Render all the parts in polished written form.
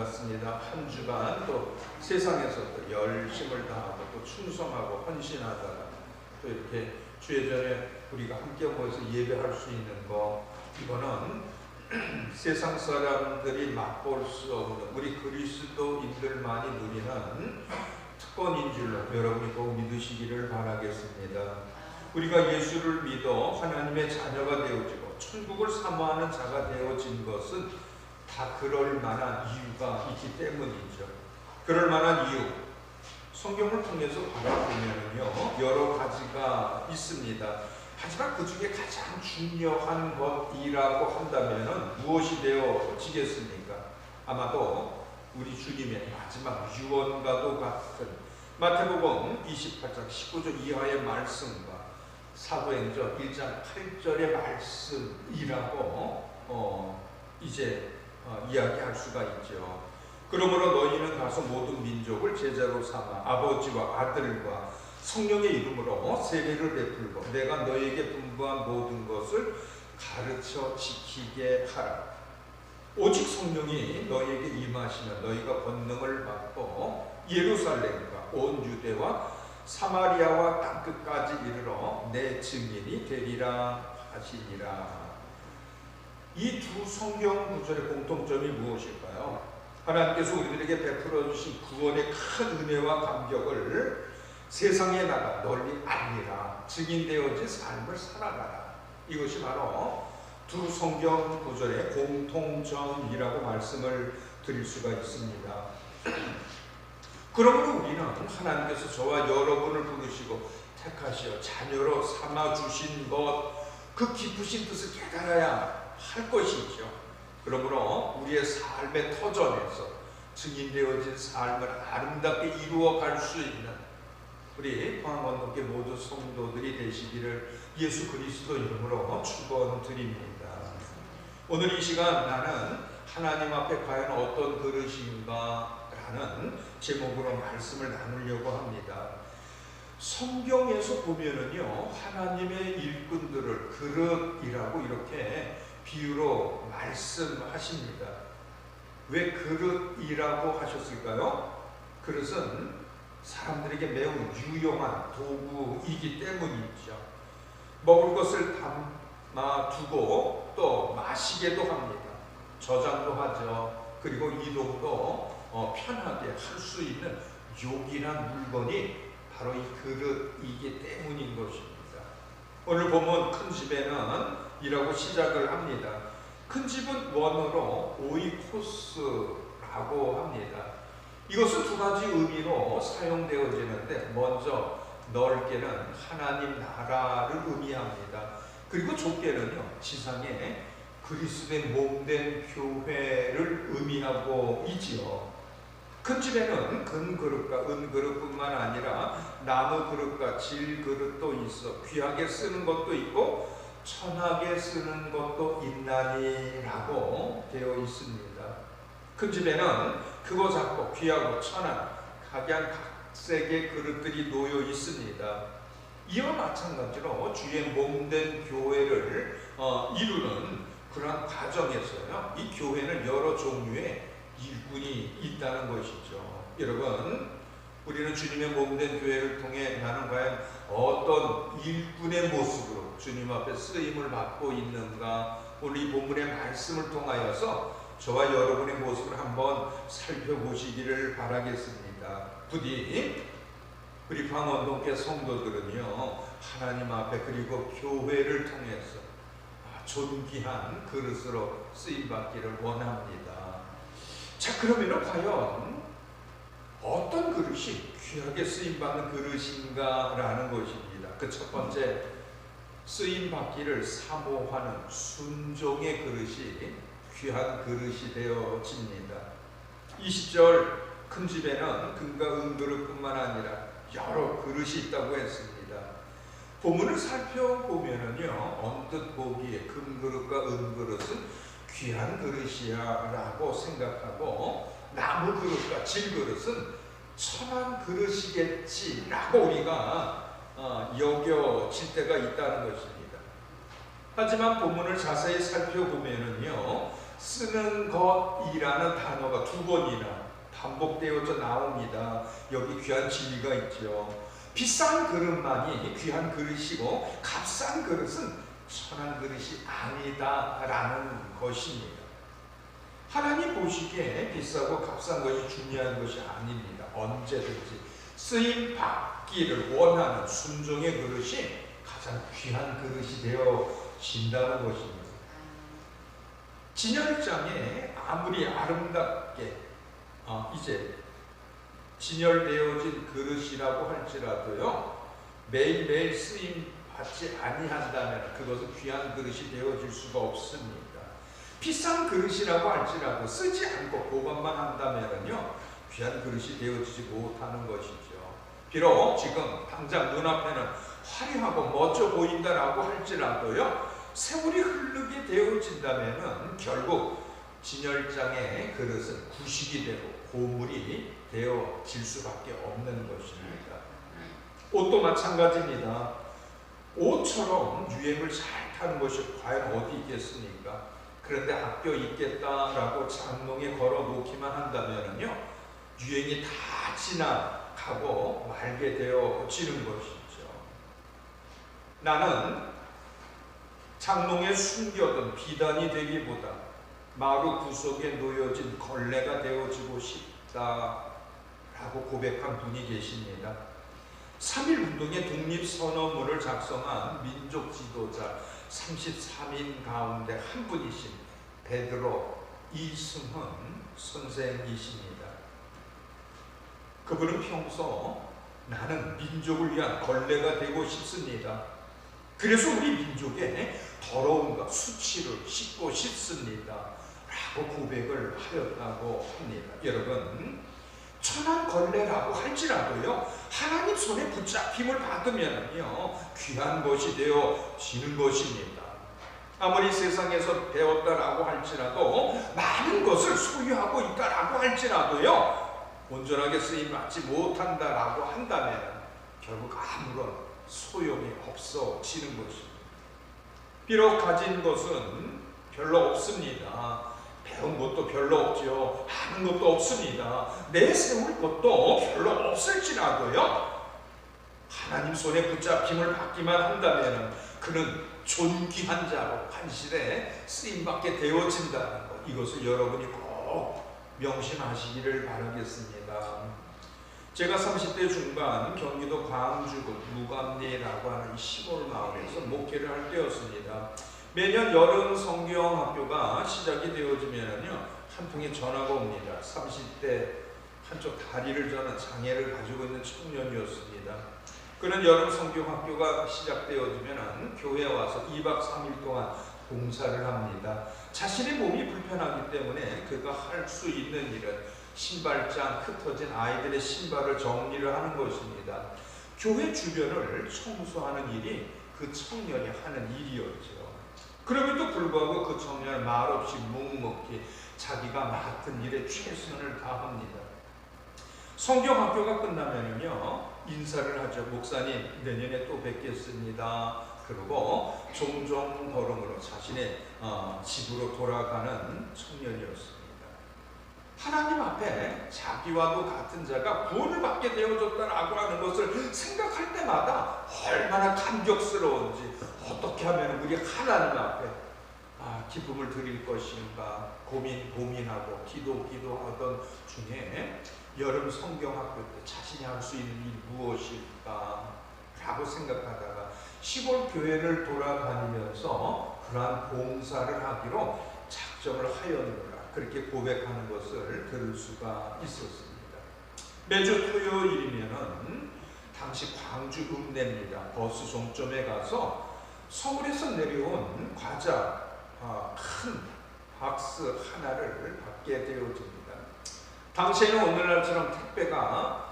반갑습니다. 한 주간 또 세상에서 또 열심을 다하고 또 충성하고 헌신하다가 또 이렇게 주의 전에 우리가 함께 모여서 예배할 수 있는 거, 이거는 세상 사람들이 맛볼 수 없는 우리 그리스도인들만이 누리는 특권인 줄로 여러분이 꼭 믿으시기를 바라겠습니다. 우리가 예수를 믿어 하나님의 자녀가 되어지고 천국을 사모하는 자가 되어진 것은 다 그럴 만한 이유가 있기 때문이죠. 그럴 만한 이유, 성경을 통해서 바라보면요 여러 가지가 있습니다. 하지만 그 중에 가장 중요한 것이라고 한다면 무엇이 되어지겠습니까? 아마도 우리 주님의 마지막 유언과도 같은 마태복음 28장 19절 이하의 말씀과 사도행전 1장 8절의 말씀이라고 이제 이야기할 수가 있죠. 그러므로 너희는 가서 모든 민족을 제자로 삼아 아버지와 아들과 성령의 이름으로 세례를 베풀고 내가 너희에게 분부한 모든 것을 가르쳐 지키게 하라. 오직 성령이 너희에게 임하시면 너희가 권능을 받고 예루살렘과 온 유대와 사마리아와 땅끝까지 이르러 내 증인이 되리라 하시니라. 이 두 성경 구절의 공통점이 무엇일까요? 하나님께서 우리들에게 베풀어 주신 구원의 큰 은혜와 감격을 세상에 나가 널리 알리라, 증인되어진 삶을 살아가라. 이것이 바로 두 성경 구절의 공통점이라고 말씀을 드릴 수가 있습니다. 그러므로 우리는 하나님께서 저와 여러분을 부르시고 택하시어 자녀로 삼아주신 것, 그 깊으신 뜻을 깨달아야 할 것이죠. 그러므로 우리의 삶의 터전에서 증인되어진 삶을 아름답게 이루어갈 수 있는 우리 광원동교 모두 성도들이 되시기를 예수 그리스도 이름으로 축원드립니다. 오늘 이 시간 나는 하나님 앞에 과연 어떤 그릇인가 라는 제목으로 말씀을 나누려고 합니다. 성경에서 보면은요 하나님의 일꾼들을 그릇이라고 이렇게 비유로 말씀하십니다. 왜 그릇이라고 하셨을까요? 그릇은 사람들에게 매우 유용한 도구이기 때문이죠. 먹을 것을 담아두고 또 마시게도 합니다. 저장도 하죠. 그리고 이동도 편하게 할 수 있는 요긴한 물건이 바로 이 그릇이기 때문인 것입니다. 오늘 보면 큰 집에는 이라고 시작을 합니다. 큰 집은 원어로 오이코스라고 합니다. 이것은 두 가지 의미로 사용되어지는데 먼저 넓게는 하나님 나라를 의미합니다. 그리고 좁게는요 지상에 그리스도의 몸된 교회를 의미하고 있지요. 큰 집에는 금그릇과 은그릇뿐만 아니라 나무 그릇과 질 그릇도 있어 귀하게 쓰는 것도 있고 천하게 쓰는 것도 있나니라고 되어 있습니다. 큰 집에는 크고 작고 귀하고 천한 각양각색의 그릇들이 놓여 있습니다. 이와 마찬가지로 주의 몸된 교회를 이루는 그러한 과정에서요 이 교회는 여러 종류의 일꾼이 있다는 것이죠. 여러분, 우리는 주님의 몸된 교회를 통해 나는 과연 어떤 일꾼의 모습으로 주님 앞에 쓰임을 받고 있는가, 오늘 이 본문의 말씀을 통하여서 저와 여러분의 모습을 한번 살펴보시기를 바라겠습니다. 부디 우리 광원동교 성도들은요 하나님 앞에 그리고 교회를 통해서 존귀한 그릇으로 쓰임받기를 원합니다. 자, 그러면 과연 어떤 그릇이 귀하게 쓰임받는 그릇인가 라는 것입니다. 그 첫 번째, 쓰임받기를 사모하는 순종의 그릇이 귀한 그릇이 되어집니다. 20절, 큰 집에는 금과 은그릇뿐만 아니라 여러 그릇이 있다고 했습니다. 본문을 살펴보면은요 언뜻 보기에 금그릇과 은그릇은 귀한 그릇이야 라고 생각하고 나무 그릇과 질 그릇은 천한 그릇이겠지 라고 우리가 여겨질 때가 있다는 것입니다. 하지만 본문을 자세히 살펴보면은요 쓰는 것이라는 단어가 두 번이나 반복되어져 나옵니다. 여기 귀한 진리가 있죠. 비싼 그릇만이 귀한 그릇이고 값싼 그릇은 천한 그릇이 아니다라는 것입니다. 하나님 보시기에 비싸고 값싼 것이 중요한 것이 아닙니다. 언제든지 쓰임 받기를 원하는 순종의 그릇이 가장 귀한 그릇이 되어진다는 것입니다. 진열장에 아무리 아름답게 이제 진열되어진 그릇이라고 할지라도요, 매일매일 쓰임 받지 아니한다면 그것은 귀한 그릇이 되어질 수가 없습니다. 비싼 그릇이라고 할지라도 쓰지 않고 보관만 한다면요, 귀한 그릇이 되어지지 못하는 것이죠. 비록 지금 당장 눈앞에는 화려하고 멋져 보인다라고 할지라도요, 세월이 흐르게 되어진다면은 결국 진열장의 그릇은 구식이 되고 고물이 되어질 수밖에 없는 것입니다. 옷도 마찬가지입니다. 옷처럼 유행을 잘 타는 것이 과연 어디 있겠습니까? 그런데 아껴 입겠다라고 장롱에 걸어 놓기만 한다면요, 유행이 다 지나가고 말게 되어지는 것이죠. 나는 장롱에 숨겨둔 비단이 되기보다 마루 구석에 놓여진 걸레가 되어지고 싶다라고 고백한 분이 계십니다. 3.1운동의 독립선언문을 작성한 민족 지도자 33인 가운데 한 분이신 베드로 이승훈 선생이십니다. 그분은 평소 나는 민족을 위한 걸레가 되고 싶습니다. 그래서 우리 민족에 더러운 것, 수치를 씻고 싶습니다. 라고 고백을 하였다고 합니다. 여러분, 천한 걸레라고 할지라도요, 하나님 손에 붙잡힘을 받으면요, 귀한 것이 되어지는 것입니다. 아무리 세상에서 배웠다라고 할지라도, 많은 것을 소유하고 있다라고 할지라도요, 온전하게 쓰임 받지 못한다라고 한다면 결국 아무런 소용이 없어지는 것입니다. 비록 가진 것은 별로 없습니다. 배운 것도 별로 없죠. 아는 것도 없습니다. 내세울 것도 별로 없을지라도요, 하나님 손에 붙잡힘을 받기만 한다면 그는 존귀한 자로 한실에 쓰임받게 되어진다는 것, 이것을 여러분이 꼭 명심하시기를 바라겠습니다. 제가 30대 중반 경기도 광주군 무감리라고 하는 시골 마을에서 목회를 할 때였습니다. 매년 여름 성경학교가 시작이 되어지면요, 한 통의 전화가 옵니다. 30대 한쪽 다리를 저는 장애를 가지고 있는 청년이었습니다. 그는 여름 성경학교가 시작되어지면 교회에 와서 2박 3일 동안 봉사를 합니다. 자신의 몸이 불편하기 때문에 그가 할 수 있는 일은 신발장 흩어진 아이들의 신발을 정리를 하는 것입니다. 교회 주변을 청소하는 일이 그 청년이 하는 일이었죠. 그럼에도 불구하고 그 청년은 말없이 묵묵히 자기가 맡은 일에 최선을 다합니다. 성경학교가 끝나면요, 인사를 하죠. 목사님, 내년에 또 뵙겠습니다. 그리고 종종 걸음으로 자신의 집으로 돌아가는 청년이었습니다. 하나님 앞에 자기와도 같은 자가 구원을 받게 되어졌다라고 하는 것을 생각할 때마다 얼마나 감격스러운지, 어떻게 하면 우리 하나님 앞에 기쁨을 드릴 것인가 고민하고 기도하던 중에 여름 성경학교 때 자신이 할 수 있는 일이 무엇일까 라고 생각하다가 시골 교회를 돌아다니면서 그러한 봉사를 하기로 작정을 하였노라, 그렇게 고백하는 것을 들을 수가 있었습니다. 매주 토요일이면은 당시 광주 읍내입니다. 버스 종점에 가서 서울에서 내려온 과자 큰 박스 하나를 받게 되어집니다. 당시에는 오늘날처럼 택배가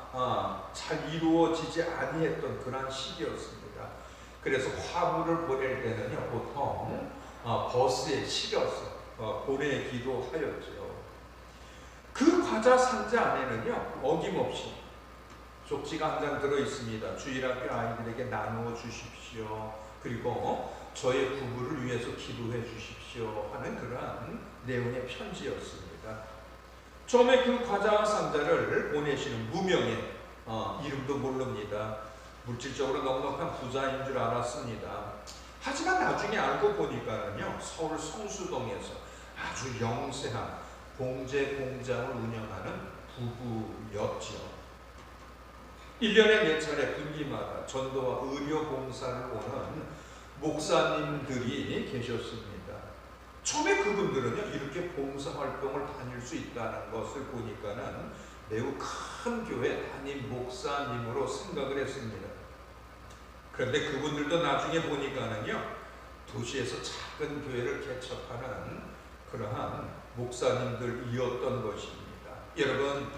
잘 이루어지지 아니했던 그런 시기였습니다. 그래서 화물을 보낼 때는요, 보통 버스에 실어서 보내기도 하였죠. 그 과자 상자 안에는요, 어김없이 쪽지가 한 장 들어 있습니다. 주일학교 아이들에게 나누어 주십시오. 그리고 저의 부부를 위해서 기도해 주십시오 하는 그러한 내용의 편지였습니다. 처음에 그 과자 상자를 보내시는 무명의 이름도 모릅니다. 물질적으로 넉넉한 부자인 줄 알았습니다. 하지만 나중에 알고 보니까는요, 서울 성수동에서 아주 영세한 봉제 공장을 운영하는 부부였죠. 1년에 4차례 분기마다 전도와 의료 봉사를 오는 목사님들이 계셨습니다. 처음에 그분들은요, 이렇게 봉사활동을 다닐 수 있다는 것을 보니까는 매우 큰 교회 담임 목사님으로 생각을 했습니다. 그런데 그분들도 나중에 보니까는요, 도시에서 작은 교회를 개척하는 그러한 목사님들이었던 것입니다. 여러분,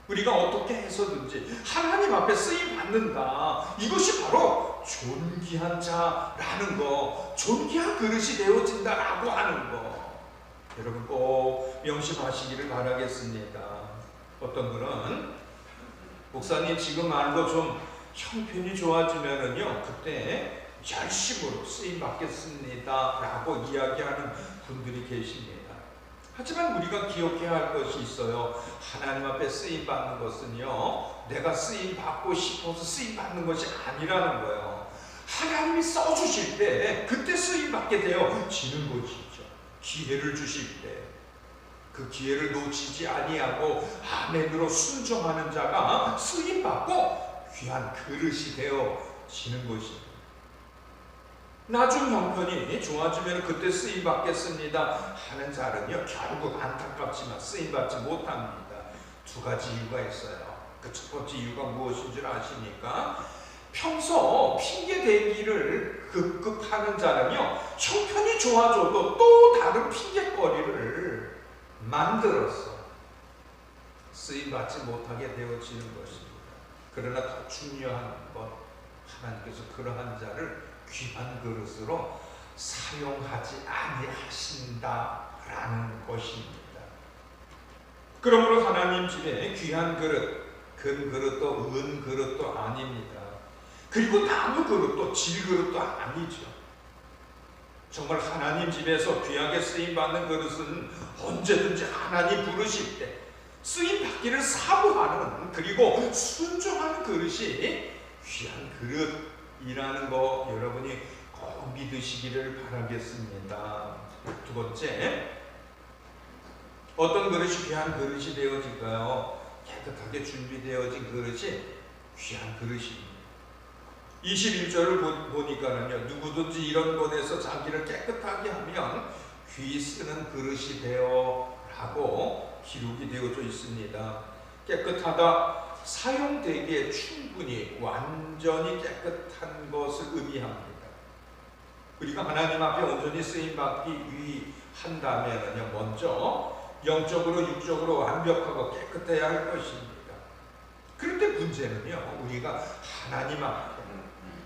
우리가 어떻게 해서든지 하나님 앞에 쓰임 받는다, 이것이 바로 존귀한 자라는 거, 존귀한 그릇이 되어진다라고 하는 거, 여러분 꼭 명심하시기를 바라겠습니다. 어떤 분은 목사님 지금 알고 좀 형편이 좋아지면은요, 그때 열심으로 쓰임 받겠습니다 라고 이야기하는 분들이 계십니다. 하지만 우리가 기억해야 할 것이 있어요. 하나님 앞에 쓰임 받는 것은요, 내가 쓰임 받고 싶어서 쓰임 받는 것이 아니라는 거예요. 하나님이 써주실 때 그때 쓰임 받게 되어지는 것이죠. 기회를 주실 때 그 기회를 놓치지 아니하고 아멘으로 순종하는 자가 쓰임 받고 귀한 그릇이 되어지는 것입니다. 나중 형편이 좋아지면 그때 쓰임 받겠습니다 하는 자는요, 결국 안타깝지만 쓰임 받지 못합니다. 두 가지 이유가 있어요. 그 첫 번째 이유가 무엇인 줄 아십니까? 평소 핑계 대기를 급급하는 자는요, 형편이 좋아져도 또 다른 핑계거리를 만들어서 쓰임 받지 못하게 되어지는 것입니다. 그러나 더 중요한 것, 하나님께서 그러한 자를 귀한 그릇으로 사용하지 아니하신다라는 것입니다. 그러므로 하나님 집에 귀한 그릇, 금 그릇도 은 그릇도 아닙니다. 그리고 나무 그릇도 질 그릇도 아니죠. 정말 하나님 집에서 귀하게 쓰임받는 그릇은 언제든지 하나님 부르실 때 쓰임 받기를 사모하는, 그리고 순종하는 그릇이 귀한 그릇이라는 거 여러분이 꼭 믿으시기를 바라겠습니다. 두 번째, 어떤 그릇이 귀한 그릇이 되어질까요? 깨끗하게 준비되어진 그릇이 귀한 그릇입니다. 21절을 보니까는요, 누구든지 이런 곳에서 자기를 깨끗하게 하면 귀 쓰는 그릇이 되어 라고 기록이 되어져 있습니다. 깨끗하다, 사용되기에 충분히 완전히 깨끗한 것을 의미합니다. 우리가 하나님 앞에 온전히 쓰임받기 위한다면요, 먼저 영적으로 육적으로 완벽하고 깨끗해야 할 것입니다. 그런데 문제는요, 우리가 하나님 앞에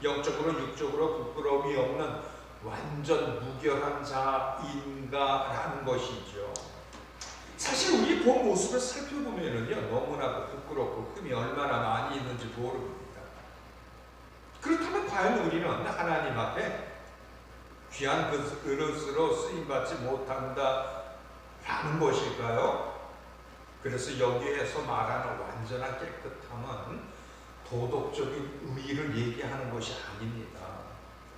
영적으로 육적으로 부끄러움이 없는 완전 무결한 자인가라는 것이죠. 사실 우리 본 모습을 살펴보면은요, 너무나도 부끄럽고 흠이 얼마나 많이 있는지 모릅니다. 그렇다면 과연 우리는 하나님 앞에 귀한 그릇으로 쓰임받지 못한다라는 것일까요? 그래서 여기에서 말하는 완전한 깨끗함은 도덕적인 의의를 얘기하는 것이 아닙니다.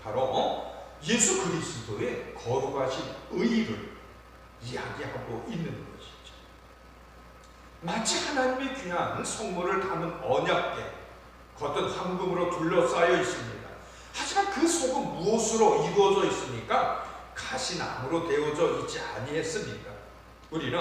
바로 예수 그리스도의 거룩하신 의의를 이야기하고 있는 것이죠. 마치 하나님의 귀한 성물을 담은 언약궤, 겉은 황금으로 둘러싸여 있습니다. 하지만 그 속은 무엇으로 이루어져 있습니까? 가시나무로 되어져 있지 아니했습니까? 우리는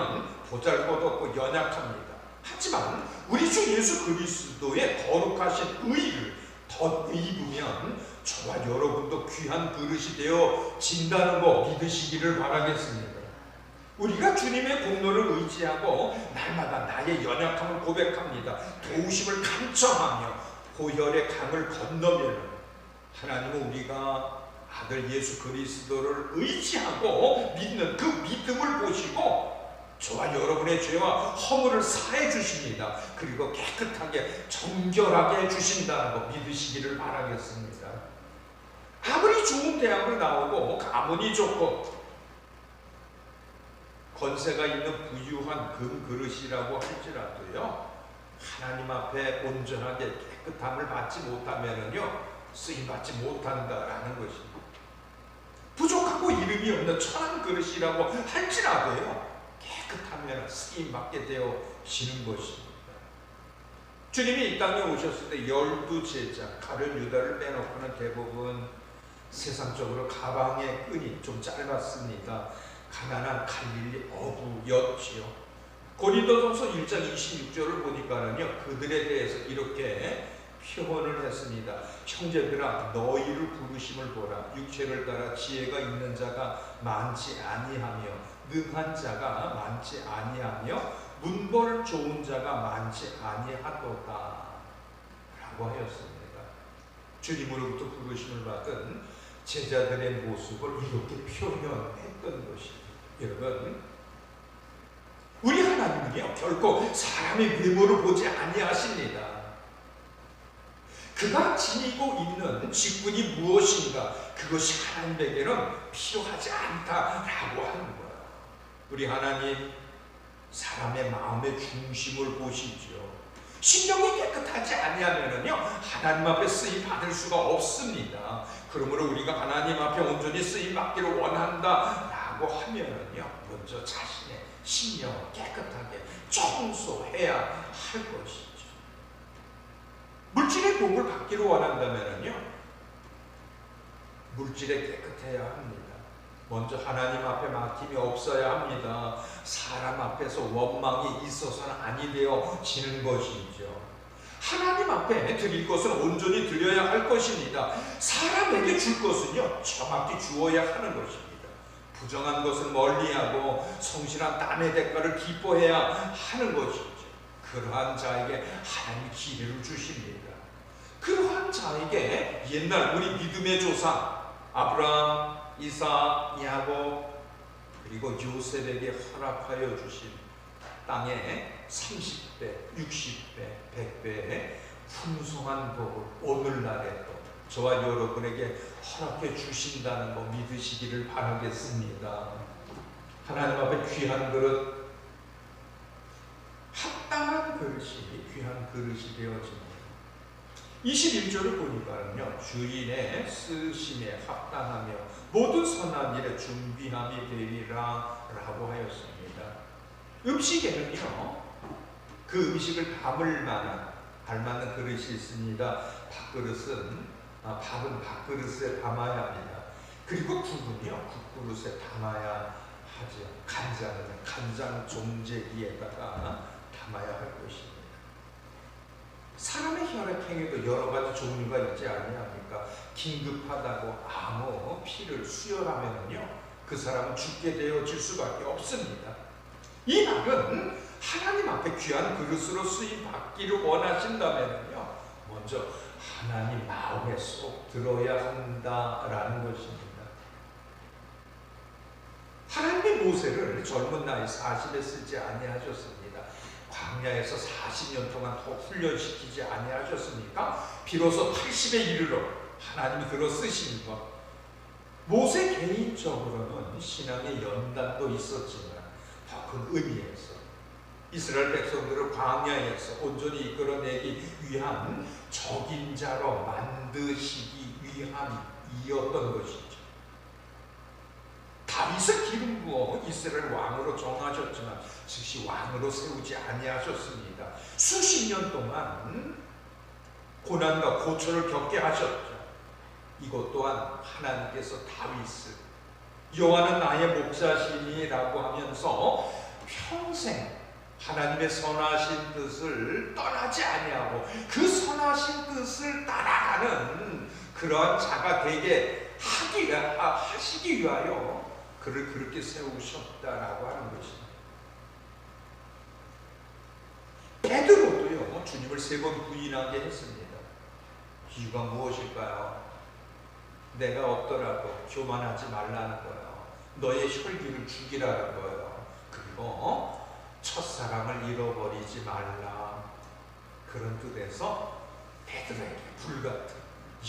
보잘것없고 연약합니다. 하지만 우리 주 예수 그리스도의 거룩하신 의를 덧입으면 저와 여러분도 귀한 그릇이 되어진다는 거 믿으시기를 바라겠습니다. 우리가 주님의 공로를 의지하고 날마다 나의 연약함을 고백합니다. 도우심을 간청하며 보혈의 강을 건너면 하나님은 우리가 아들 예수 그리스도를 의지하고 믿는 그 믿음을 보시고 저와 여러분의 죄와 허물을 사해 주십니다. 그리고 깨끗하게 정결하게 해주신다는 거 믿으시기를 바라겠습니다. 아무리 좋은 대학을 나오고 가문이 좋고 권세가 있는 부유한 금그릇이라고 할지라도요, 하나님 앞에 온전하게 깨끗함을 받지 못하면은요 쓰임받지 못한다라는 것입니다. 부족하고 이름이 없는 천한 그릇이라고 할지라도요 깨끗하면 쓰임받게 되어지는 것입니다. 주님이 이 땅에 오셨을 때 12제자 가룟 유다를 빼놓고는 대부분 세상적으로 가방의 끈이 좀 짧았습니다. 가난한 갈릴리 어부였지요. 고린도전서 1장 26절을 보니까는요 그들에 대해서 이렇게 표현을 했습니다. 형제들아 너희를 부르심을 보라. 육체를 따라 지혜가 있는 자가 많지 아니하며 능한 자가 많지 아니하며 문벌 좋은 자가 많지 아니하도다 라고 하였습니다. 주님으로부터 부르심을 받은 제자들의 모습을 이렇게 표현했던 것입니다. 여러분, 우리 하나님은요 결코 사람의 외모를 보지 아니하십니다. 그가 지니고 있는 직분이 무엇인가, 그것이 하나님에게는 필요하지 않다라고 하는 거예요. 우리 하나님 사람의 마음의 중심을 보시죠. 심령이 깨끗하지 아니하면은요 하나님 앞에 쓰임 받을 수가 없습니다. 그러므로 우리가 하나님 앞에 온전히 쓰임 받기를 원한다라고 하면은요 먼저 자신의 심령을 깨끗하게 청소해야 할 것이죠. 물질의 복을 받기를 원한다면은요 물질에 깨끗해야 합니다. 먼저 하나님 앞에 막힘이 없어야 합니다. 사람 앞에서 원망이 있어서는 아니 되어지는 것이죠. 하나님 앞에 드릴 것은 온전히 드려야 할 것입니다. 사람에게 줄 것은요 정확히 주어야 하는 것입니다. 부정한 것은 멀리하고 성실한 땀의 대가를 기뻐해야 하는 것이죠. 그러한 자에게 하나님이 기회를 주십니다. 그러한 자에게 옛날 우리 믿음의 조상 아브라함, 이삭, 야곱 그리고 요셉에게 허락하여 주신 땅에 30배, 60배, 100배의 풍성한 복을 오늘날에 또 저와 여러분에게 허락해 주신다는 거 믿으시기를 바라겠습니다. 하나님 앞에 귀한 그릇, 합당한 그릇이 귀한 그릇이 되어집니다. 21절을 보니까요 주인의 쓰심에 합당하며 모든 선한 일에 준비함이 되리라 라고 하였습니다. 음식에는요 그 음식을 담을 만한 알맞는 그릇이 있습니다. 밥은 밥그릇에 담아야 합니다. 그리고 국은요 국그릇에 담아야 하죠. 간장은 간장 종재기에다가 담아야 할 것입니다. 사람의 혈액행위도 여러 가지 종류가 있지 아니합니까? 긴급하다고 아무 피를 수혈하면요 그 사람은 죽게 되어질 수밖에 없습니다. 이 말은 하나님 앞에 귀한 그릇으로 쓰임 받기를 원하신다면요 먼저 하나님 마음에 쏙 들어야 한다라는 것입니다. 하나님의 모세를 젊은 나이 40에 쓰지 아니하셨습니다. 광야에서 40년 동안 더 훈련시키지 아니하셨습니까? 비로소 80에 이르러 하나님이 그로 쓰신 것. 모세 개인적으로는 신앙의 연단도 있었지만 더 큰 의미에서 이스라엘 백성들을 광야에서 온전히 이끌어내기 위한 적임자로 만드시기 위함이었던 것이죠. 다윗을 기름 부어 이스라엘 왕으로 정하셨지만 즉시 왕으로 세우지 아니하셨습니다. 수십 년 동안 고난과 고초를 겪게 하셨죠. 이것 또한 하나님께서 다윗을 여호와는 나의 목자시니라고 하면서 평생 하나님의 선하신 뜻을 떠나지 아니하고 그 선하신 뜻을 따라가는 그러한 자가 되게 하시기 위하여 그를 그렇게 세우셨다라고 하는 것입니다. 베드로도요 주님을 3번 부인하게 했습니다. 이유가 무엇일까요? 내가 없더라도 교만하지 말라는 거예요. 너의 혈기를 죽이라는 거예요. 그리고 첫사랑을 잃어버리지 말라. 그런 뜻에서 베드로에게 불같은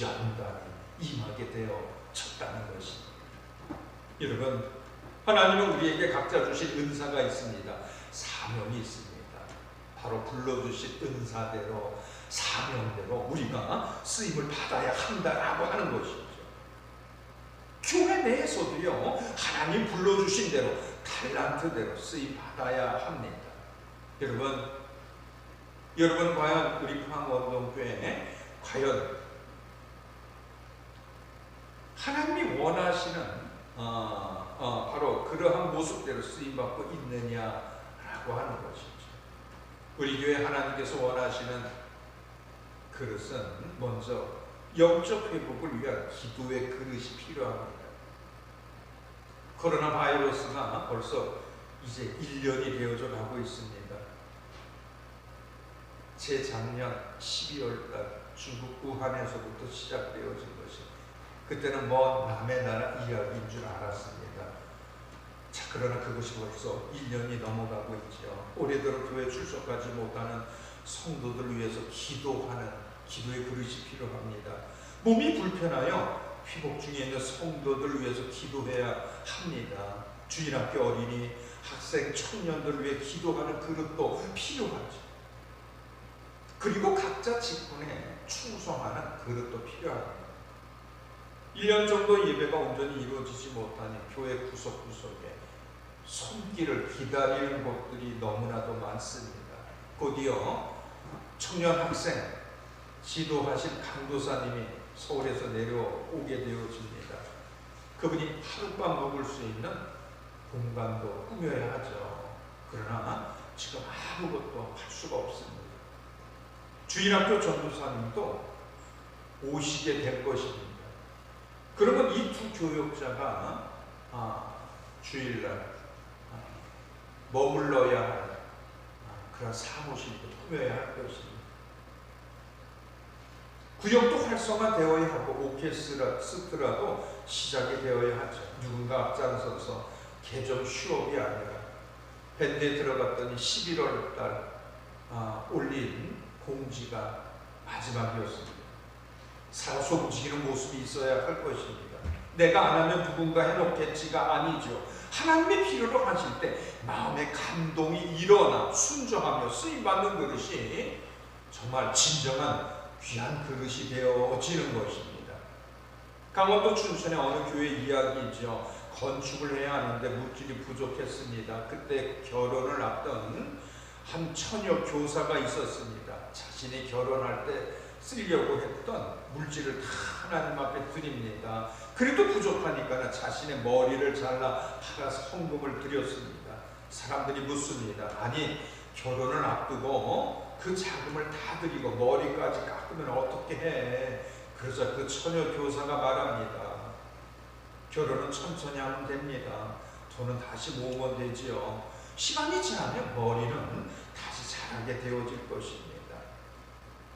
연단이 임하게 쳤다는 것입니다. 여러분, 하나님은 우리에게 각자 주신 은사가 있습니다. 사명이 있습니다. 바로 불러주신 은사대로 사명대로 우리가 쓰임을 받아야 한다라고 하는 것이죠. 교회 내에서도요, 하나님 불러주신 대로 달란트대로 쓰임 받아야 합니다. 여러분 과연 우리 포항원동교회에 과연 하나님이 원하시는 바로 그러한 모습대로 쓰임받고 있느냐라고 하는 것이죠. 우리 교회 하나님께서 원하시는 그릇은 먼저 영적 회복을 위한 기도의 그릇이 필요합니다. 코로나 바이러스가 벌써 이제 1년이 되어져 가고 있습니다. 재작년 12월달 중국 우한에서부터 시작되어진 것이, 그때는 먼 남의 나라 이야기인 줄 알았습니다. 자, 그러나 그것이 벌써 1년이 넘어가고 있죠. 올해대로 교회 출석하지 못하는 성도들을 위해서 기도하는 기도의 그릇이 필요합니다. 몸이 불편하여 회복 중에 있는 성도들을 위해서 기도해야 합니다. 주일학교 어린이, 학생, 청년들을 위해 기도하는 그릇도 필요하죠. 그리고 각자 직분에 충성하는 그릇도 필요합니다. 1년 정도 예배가 온전히 이루어지지 못하니 교회 구석구석에 손길을 기다리는 곳들이 너무나도 많습니다. 곧이어 청년 학생 지도하신 강도사님이 서울에서 내려오게 되어집니다. 그분이 하룻밤 묵을 수 있는 공간도 꾸며야 하죠. 그러나 지금 아무것도 할 수가 없습니다. 주일학교 전도사님도 오시게 될 것입니다. 그러면 이 두 교역자가 주일날 머물러야 할 그런 사무실도 꾸며야 할 것입니다. 구역도 활성화되어야 하고 오케스트라도 시작이 되어야 하죠. 누군가 앞장서서 개점 휴업이 아니라 밴드에 들어갔더니 11월 달 올린 공지가 마지막이었습니다. 살아서 움직이는 모습이 있어야 할 것입니다. 내가 안 하면 누군가 해놓겠지가 아니죠. 하나님의 필요로 하실 때 마음의 감동이 일어나 순종하며 쓰임받는 그릇이 정말 진정한 귀한 그릇이 되어지는 것입니다. 강원도 춘천의 어느 교회 이야기죠. 건축을 해야 하는데 물질이 부족했습니다. 그때 결혼을 앞둔 한 처녀 교사가 있었습니다. 자신이 결혼할 때 쓰려고 했던 물질을 다 하나님 앞에 드립니다. 그래도 부족하니까 자신의 머리를 잘라 팔아서 헌금을 드렸습니다. 사람들이 묻습니다. 아니, 결혼을 앞두고 그 자금을 다 드리고 머리까지 깎으면 어떻게 해? 그래서 그 처녀 교사가 말합니다. 결혼은 천천히 하면 됩니다. 돈은 다시 모으면 되지요. 시간이 지나면 머리는 다시 자라게 되어질 것입니다.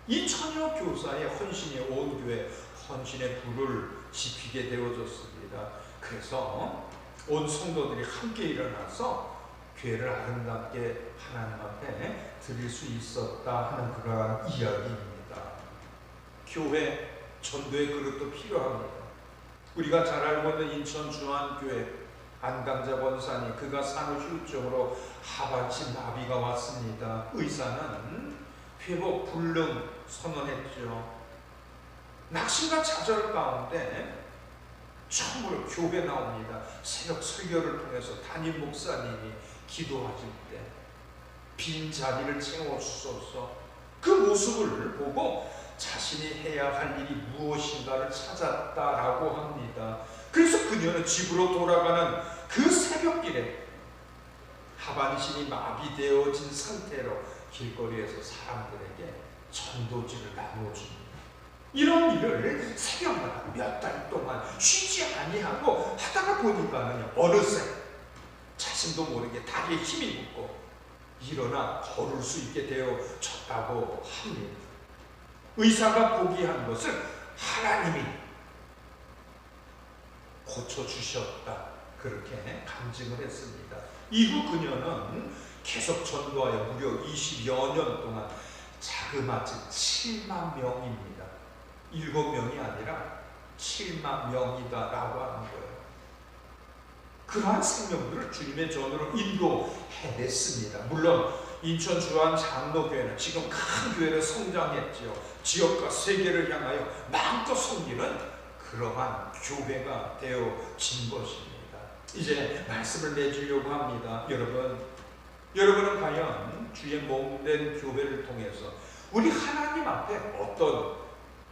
이 처녀 교사의 헌신이 온 교회 헌신의 불을 지피게 되어졌습니다. 그래서 온 성도들이 함께 일어나서 교회를 아름답게 하나님 앞에 드릴 수 있었다 하는 그러한 이야기입니다. 교회 전도의 그릇도 필요합니다. 우리가 잘 알고 있는 인천 주안교회 안강자 권사님, 그가 산후우증으로 하반신 마비가 왔습니다. 의사는 회복 불능 선언했죠. 낙심과 좌절 가운데 처음으로 교회 나옵니다. 새벽 설교를 통해서 담임 목사님이 기도하실 때 빈 자리를 채워주소서, 그 모습을 보고 자신이 해야 할 일이 무엇인가를 찾았다라고 합니다. 그래서 그녀는 집으로 돌아가는 그 새벽길에 하반신이 마비되어진 상태로 길거리에서 사람들에게 전도지를 나누어줍니다. 이런 일을 새벽마다 몇 달 동안 쉬지 아니하고 하다가 보니까 어느새 자신도 모르게 다리에 힘이 붙고 일어나 걸을 수 있게 되어졌다고 합니다. 의사가 포기한 것을 하나님이 고쳐주셨다, 그렇게 감증을 했습니다. 이후 그녀는 계속 전도하여 무려 20여 년 동안 자그마치 7만 명입니다. 7명이 아니라 7만 명이다라고 하는 거예요. 그러한 생명들을 주님의 전으로 인도해냈습니다. 물론 인천 주한 장로교회는 지금 큰 교회로 성장했지요. 지역과 세계를 향하여 마음껏 섬기는 그러한 교회가 되어진 것입니다. 이제 말씀을 내주려고 합니다. 여러분은 과연 주의 몸된 교회를 통해서 우리 하나님 앞에 어떤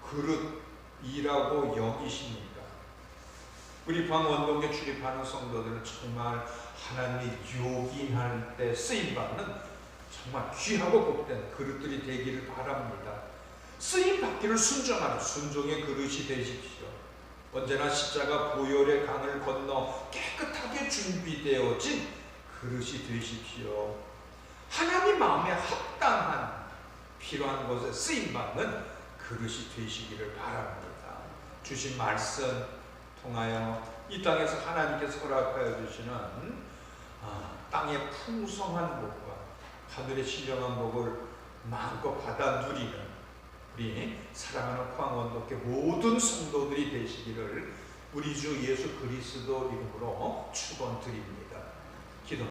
그릇이라고 여기십니까? 우리 광원동에 출입하는 성도들은 정말 하나님이 요긴할 때 쓰임받는 정말 귀하고 복된 그릇들이 되기를 바랍니다. 쓰임받기를 순종하는 순종의 그릇이 되십시오. 언제나 십자가 보혈의 강을 건너 깨끗하게 준비되어진 그릇이 되십시오. 하나님 마음에 합당한 필요한 곳에 쓰임받는 그릇이 되시기를 바랍니다. 주신 말씀 통하여 이 땅에서 하나님께서 허락하여 주시는 땅의 풍성한 복과 하늘의 신령한 복을 마음껏 받아 누리는 우리 사랑하는 광원동교 모든 성도들이 되시기를 우리 주 예수 그리스도 이름으로 축원드립니다.